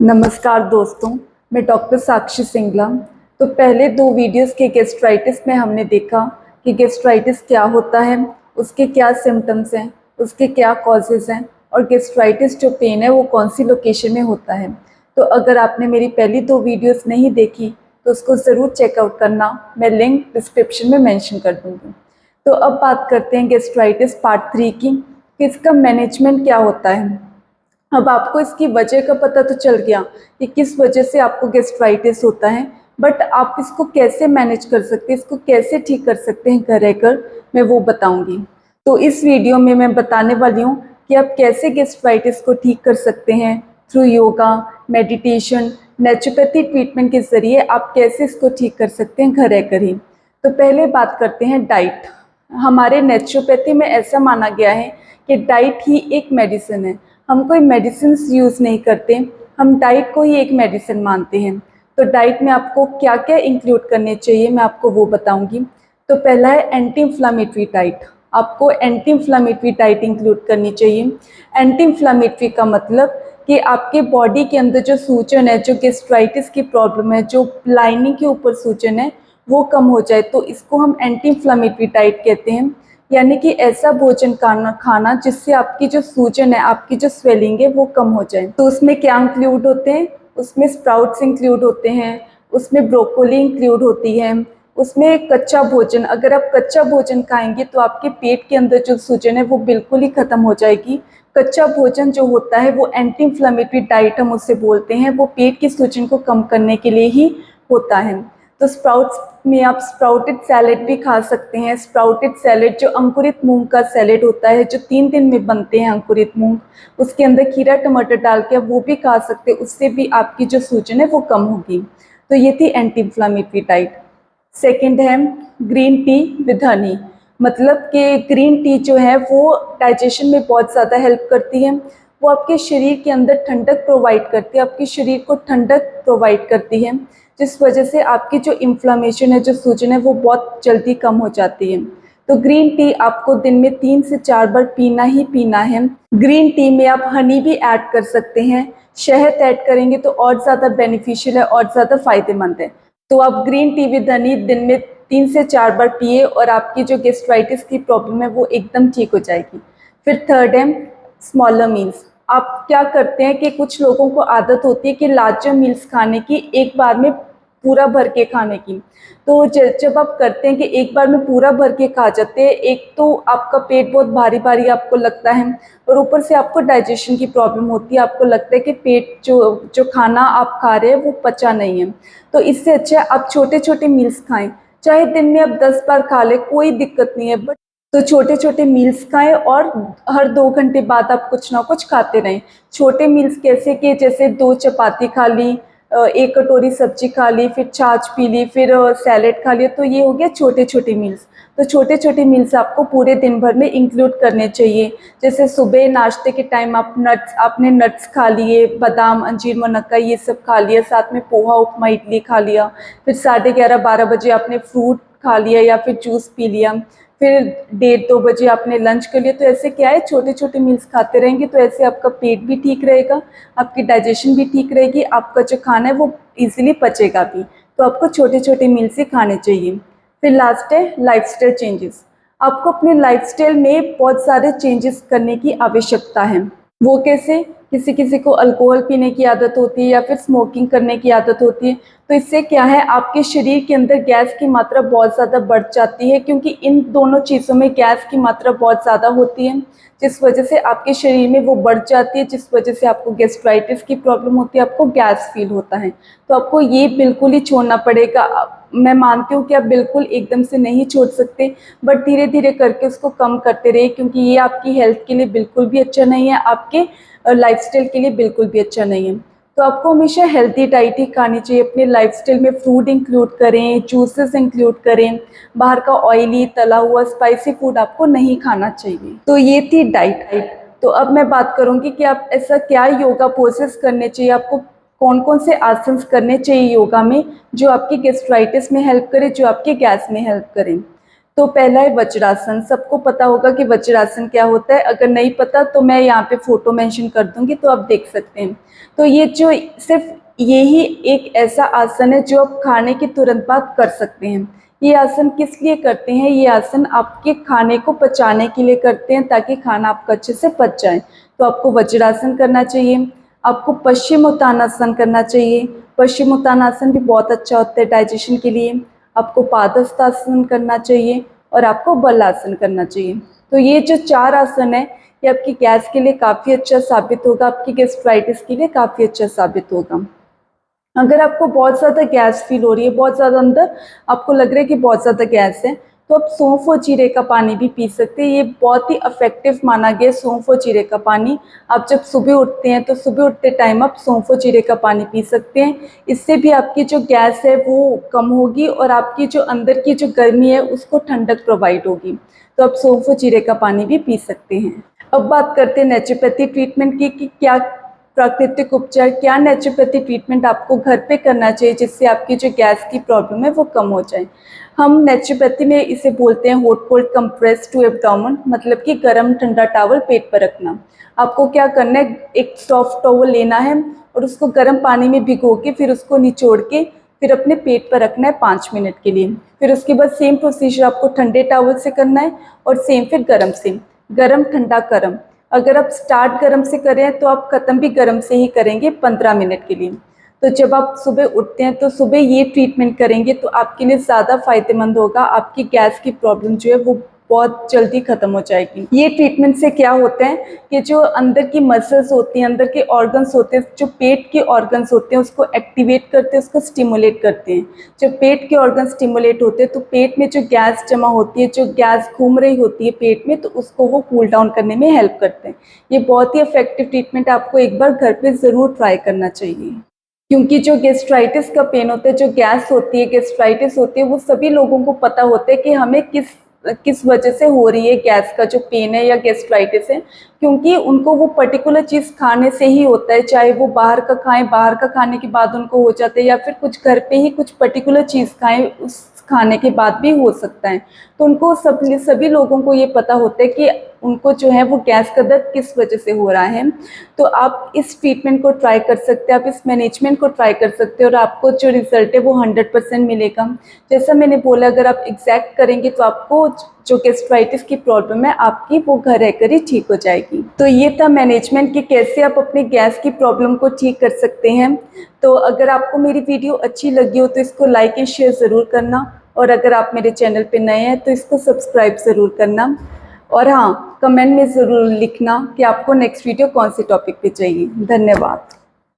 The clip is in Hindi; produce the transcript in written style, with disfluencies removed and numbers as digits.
नमस्कार दोस्तों, मैं डॉक्टर साक्षी सिंगला। तो पहले दो वीडियोस के गैस्ट्राइटिस में हमने देखा कि गैस्ट्राइटिस क्या होता है, उसके क्या सिम्टम्स हैं, उसके क्या कॉजेज़ हैं और गैस्ट्राइटिस जो पेन है वो कौन सी लोकेशन में होता है। तो अगर आपने मेरी पहली दो वीडियोस नहीं देखी तो उसको ज़रूर चेकआउट करना, मैं लिंक डिस्क्रिप्शन में मेंशन कर दूँगी। तो अब बात करते हैं गैस्ट्राइटिस पार्ट 3 की कि इसका मैनेजमेंट क्या होता है। अब आपको इसकी वजह का पता तो चल गया कि किस वजह से आपको गैस्ट्राइटिस होता है, बट आप इसको कैसे मैनेज कर सकते हैं, इसको कैसे ठीक कर सकते हैं घर रहकर, मैं वो बताऊंगी। तो इस वीडियो में मैं बताने वाली हूँ कि आप कैसे गैस्ट्राइटिस को ठीक कर सकते हैं through yoga, meditation, naturopathy treatment के ज़रिए आप कैसे इसको ठीक कर सकते हैं घर रहकर ही। तो पहले बात करते हैं डाइट। हमारे नेचुरोपैथी में ऐसा माना गया है कि डाइट ही एक मेडिसिन है। हम कोई मेडिसिन यूज़ नहीं करते, हम डाइट को ही एक मेडिसिन मानते हैं। तो डाइट में आपको क्या क्या इंक्लूड करने चाहिए मैं आपको वो बताऊंगी। तो पहला है एंटी इन्फ्लामेटरी डाइट। आपको एंटी इन्फ्लामेटरी डाइट इंक्लूड करनी चाहिए। एंटी इन्फ्लामेटरी का मतलब कि आपके बॉडी के अंदर जो सूजन है, जो गैस्ट्राइटिस की प्रॉब्लम है, जो लाइनिंग के ऊपर सूजन है, वो कम हो जाए, तो इसको हम एंटी इन्फ्लामेटरी डाइट कहते हैं। यानी कि ऐसा भोजन खाना जिससे आपकी जो सूजन है, आपकी जो स्वेलिंग है वो कम हो जाए। तो उसमें क्या इंक्लूड होते हैं? उसमें स्प्राउट्स इंक्लूड होते हैं, उसमें ब्रोकोली इंक्लूड होती है, उसमें कच्चा भोजन। अगर आप कच्चा भोजन खाएंगे तो आपके पेट के अंदर जो सूजन है वो बिल्कुल ही ख़त्म हो जाएगी। कच्चा भोजन जो होता है वो एंटी इन्फ्लेमेटरी डाइट हम उसे बोलते हैं, वो पेट की सूजन को कम करने के लिए ही होता है। तो स्प्राउट्स में आप स्प्राउटेड सैलेड भी खा सकते हैं। स्प्राउटेड सैलेड जो अंकुरित मूंग का सैलेड होता है, जो 3 दिन में बनते हैं अंकुरित मूंग, उसके अंदर खीरा टमाटर डाल के आप वो भी खा सकते हैं, उससे भी आपकी जो सूजन है वो कम होगी। तो ये थी एंटी इन्फ्लामेटरी डाइट। सेकेंड है ग्रीन टी विद हनी। मतलब कि ग्रीन टी जो है वो डाइजेशन में बहुत ज़्यादा हेल्प करती है। वो आपके शरीर के अंदर ठंडक प्रोवाइड करती है, आपके शरीर को ठंडक प्रोवाइड करती है, जिस वजह से आपकी जो इन्फ्लामेशन है, जो सूजन है, वो बहुत जल्दी कम हो जाती है। तो ग्रीन टी आपको दिन में 3 से 4 बार पीना ही पीना है। ग्रीन टी में आप हनी भी ऐड कर सकते हैं, शहद ऐड करेंगे तो और ज़्यादा बेनिफिशियल है और ज़्यादा फ़ायदेमंद है। तो आप ग्रीन टी विद हनी दिन में 3 से 4 बार पिए और आपकी जो गैस्ट्राइटिस की प्रॉब्लम है वो एकदम ठीक हो जाएगी। फिर थर्ड है स्मॉलर मील्स। आप क्या करते हैं कि कुछ लोगों को आदत होती है कि लार्जर मील्स खाने की, एक बार में पूरा भर के खाने की। तो जब आप करते हैं कि एक बार में पूरा भर के खा जाते हैं, एक तो आपका पेट बहुत भारी भारी आपको लगता है और ऊपर से आपको डाइजेशन की प्रॉब्लम होती है। आपको लगता है कि पेट जो जो खाना आप खा रहे हैं वो पचा नहीं है। तो इससे अच्छा आप छोटे छोटे मील्स खाएं, चाहे दिन में आप 10 बार खा लें, कोई दिक्कत नहीं है, बट तो छोटे छोटे मील्स खाएं और हर 2 घंटे बाद आप कुछ ना कुछ खाते रहें। छोटे मील्स कैसे कि जैसे 2 चपाती खा ली, 1 कटोरी सब्जी खा ली, फिर छाछ पी ली, फिर सैलेड खा लिया, तो ये हो गया छोटे छोटे मील्स। तो छोटे छोटे मील्स आपको पूरे दिन भर में इंक्लूड करने चाहिए। जैसे सुबह नाश्ते के टाइम आपने नट्स खा लिए, बादाम, अंजीर, मुनक्का, ये सब खा लिया, साथ में पोहा, उपमा, इडली खा लिया। फिर 11:30-12 बजे आपने फ्रूट खा लिया या फिर जूस पी लिया। फिर 1:30-2 बजे आपने लंच कर लिया। तो ऐसे क्या है, छोटे छोटे मील्स खाते रहेंगे तो ऐसे आपका पेट भी ठीक रहेगा, आपकी डाइजेशन भी ठीक रहेगी, आपका जो खाना है वो इजीली पचेगा भी। तो आपको छोटे छोटे मील्स ही खाने चाहिए। फिर लास्ट है लाइफस्टाइल चेंजेस। आपको अपने लाइफस्टाइल में बहुत सारे चेंजेस करने की आवश्यकता है। वो कैसे? किसी किसी को अल्कोहल पीने की आदत होती है या फिर स्मोकिंग करने की आदत होती है। तो इससे क्या है, आपके शरीर के अंदर गैस की मात्रा बहुत ज़्यादा बढ़ जाती है, क्योंकि इन दोनों चीज़ों में गैस की मात्रा बहुत ज़्यादा होती है, जिस वजह से आपके शरीर में वो बढ़ जाती है, जिस वजह से आपको गैस्ट्राइटिस की प्रॉब्लम होती है, आपको गैस फील होता है। तो आपको ये बिल्कुल ही छोड़ना पड़ेगा। मैं मानती हूँ कि आप बिल्कुल एकदम से नहीं छोड़ सकते, बट धीरे धीरे करके उसको कम करते रहिए, क्योंकि ये आपकी हेल्थ के लिए बिल्कुल भी अच्छा नहीं है, आपके लाइफस्टाइल के लिए बिल्कुल भी अच्छा नहीं है। तो आपको हमेशा हेल्दी डाइट ही खानी चाहिए। अपने लाइफस्टाइल में फ्रूट इंक्लूड करें, जूसेस इंक्लूड करें, बाहर का ऑयली तला हुआ स्पाइसी फूड आपको नहीं खाना चाहिए। तो ये थी डाइट। तो अब मैं बात करूंगी कि आप ऐसा क्या योगा पोसेस करने चाहिए, आपको कौन कौन से आसन करने चाहिए योगा में जो आपकी गैस्ट्राइटिस में हेल्प करे, जो आपके गैस में हेल्प करें। तो पहला है वज्रासन। सबको पता होगा कि वज्रासन क्या होता है, अगर नहीं पता तो मैं यहाँ पे फोटो मेंशन कर दूंगी तो आप देख सकते हैं। तो ये जो सिर्फ यही एक ऐसा आसन है जो आप खाने के तुरंत बाद कर सकते हैं। ये आसन किस लिए करते हैं? ये आसन आपके खाने को पचाने के लिए करते हैं ताकि खाना आपका अच्छे से पच जाए। तो आपको वज्रासन करना चाहिए, आपको पश्चिमोत्तानासन करना चाहिए। पश्चिमोत्तानासन भी बहुत अच्छा होता है डाइजेशन के लिए। आपको पादहस्तासन करना चाहिए और आपको बलासन करना चाहिए। तो ये जो 4 आसन है ये आपकी गैस के लिए काफ़ी अच्छा साबित होगा, आपकी गैस्ट्राइटिस के लिए काफ़ी अच्छा साबित होगा। अगर आपको बहुत ज़्यादा गैस फील हो रही है, बहुत ज़्यादा अंदर आपको लग रहा है कि बहुत ज़्यादा गैस है, तो आप सौंफ और जीरे का पानी भी पी सकते हैं। ये बहुत ही इफेक्टिव माना गया है सौंफ और जीरे का पानी। आप जब सुबह उठते हैं तो सुबह उठते टाइम आप सौंफ और जीरे का पानी पी सकते हैं। इससे भी आपकी जो गैस है वो कम होगी और आपकी जो अंदर की जो गर्मी है उसको ठंडक प्रोवाइड होगी। तो आप सौंफ और जीरे का पानी भी पी सकते हैं। अब बात करते हैं नेचुरोपैथी ट्रीटमेंट की कि क्या प्राकृतिक उपचार, क्या नेचुरोपैथी ट्रीटमेंट आपको घर पे करना चाहिए जिससे आपकी जो गैस की प्रॉब्लम है वो कम हो जाए। हम नेचुरोपैथी में इसे बोलते हैं hot cold compress to abdomen, मतलब कि गर्म ठंडा टॉवल पेट पर रखना। आपको क्या करना है, एक सॉफ्ट टॉवल लेना है और उसको गर्म पानी में भिगो के फिर उसको निचोड़ के फिर अपने पेट पर रखना है 5 मिनट के लिए। फिर उसके बाद सेम प्रोसीजर आपको ठंडे टॉवल से करना है और सेम फिर गर्म से, गर्म ठंडा गर्म। अगर आप स्टार्ट गर्म से करें तो आप ख़त्म भी गर्म से ही करेंगे 15 मिनट के लिए। तो जब आप सुबह उठते हैं तो सुबह ये ट्रीटमेंट करेंगे तो आपके लिए ज़्यादा फ़ायदेमंद होगा। आपकी गैस की प्रॉब्लम जो है वो बहुत जल्दी ख़त्म हो जाएगी। ये ट्रीटमेंट से क्या होता है कि जो अंदर की मसल्स होती हैं, अंदर के ऑर्गन्स होते हैं, जो पेट के ऑर्गन्स होते हैं उसको एक्टिवेट करते हैं, उसको स्टिमुलेट करते हैं। जब पेट के ऑर्गन स्टिमुलेट होते हैं तो पेट में जो गैस जमा होती है, जो गैस घूम रही होती है पेट में, तो उसको वो कूल डाउन करने में हेल्प करते हैं। ये बहुत ही इफेक्टिव ट्रीटमेंट, आपको एक बार घर पे ज़रूर ट्राई करना चाहिए। क्योंकि जो गैस्ट्राइटिस का पेन होता है, जो गैस होती है, गैस्ट्राइटिस होती है, वो सभी लोगों को पता होता है कि हमें किस वजह से हो रही है गैस का जो पेन है या गैस्ट्राइटिस है, क्योंकि उनको वो पर्टिकुलर चीज़ खाने से ही होता है। चाहे वो बाहर का खाएं, बाहर का खाने के बाद उनको हो जाता है, या फिर कुछ घर पे ही कुछ पर्टिकुलर चीज़ खाएं, उस खाने के बाद भी हो सकता है। तो उनको सभी लोगों को ये पता होता है कि उनको जो है वो गैस का दर्द किस वजह से हो रहा है। तो आप इस ट्रीटमेंट को ट्राई कर सकते हैं, आप इस मैनेजमेंट को ट्राई कर सकते हैं और आपको जो रिजल्ट है वो 100% मिलेगा। जैसा मैंने बोला, अगर आप एग्जैक्ट करेंगे तो आपको जो गैस्ट्राइटिस की प्रॉब्लम है आपकी वो घर रहकर ही ठीक हो जाएगी। तो ये था मैनेजमेंट कि कैसे आप अपनी गैस की प्रॉब्लम को ठीक कर सकते हैं। तो अगर आपको मेरी वीडियो अच्छी लगी हो तो इसको लाइक एंड शेयर ज़रूर करना, और अगर आप मेरे चैनल पे नए हैं तो इसको सब्सक्राइब ज़रूर करना। और हाँ, कमेंट में ज़रूर लिखना कि आपको नेक्स्ट वीडियो कौन से टॉपिक पे चाहिए। धन्यवाद।